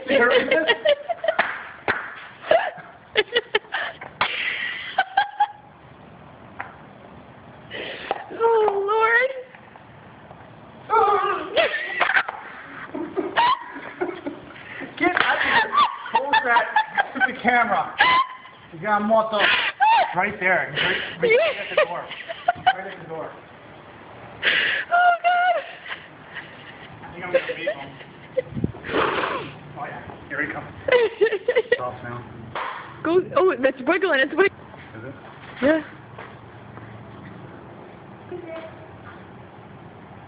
Serious? Oh, Lord. Get out of here. Hold that. Put the camera. You got Moto right there. Right at the door. Right at the door. Oh, God. I think I'm going to beat him. Oh, yeah. Here he comes. Stop now. Go. Oh, that's wiggling. It's wiggling. Is it? Yeah.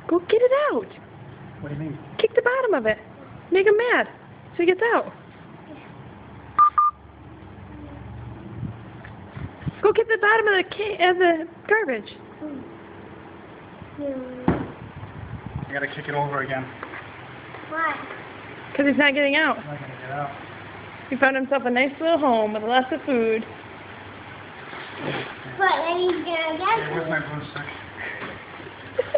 Go get it out. What do you mean? Kick the bottom of it. Make him mad so he gets out. Go get the bottom of the garbage. I gotta kick it over again. Why? Because he's not getting out. I'm not gonna get out. He found himself a nice little home with lots of food. But then he's gonna Hey, get where's my blue stick?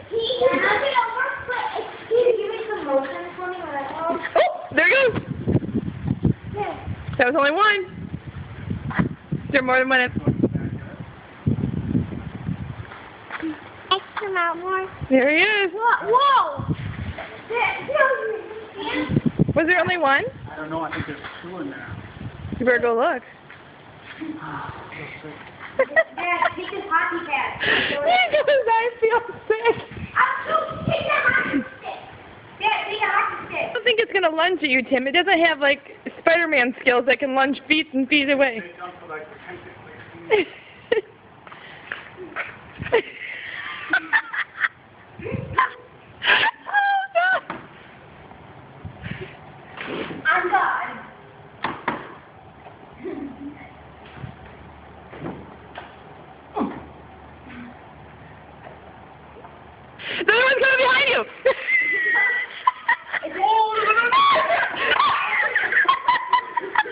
He's not gonna work, but can you give me some motion for me? Like, oh, Oh, there he goes. yeah. That was only one. Is there more than one? X come out more. There he is. Whoa! Was there only one? I don't know. I think there's two in there. You better go look. Dad, take this hockey pad. Because I feel sick. Take the hockey stick. Dad, take a hockey I stick. don't think it's going to lunge at you, Tim. It doesn't have, like, Spider-Man skills that can lunge feet and feet away. They jump for like the 10 I'm gone. The other one's coming behind you!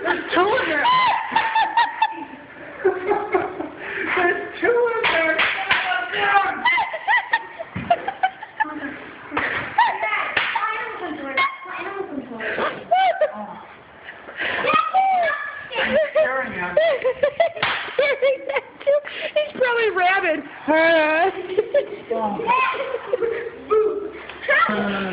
There's two in there! There's two in there! Scaring you. He's probably rabid. Oh. No.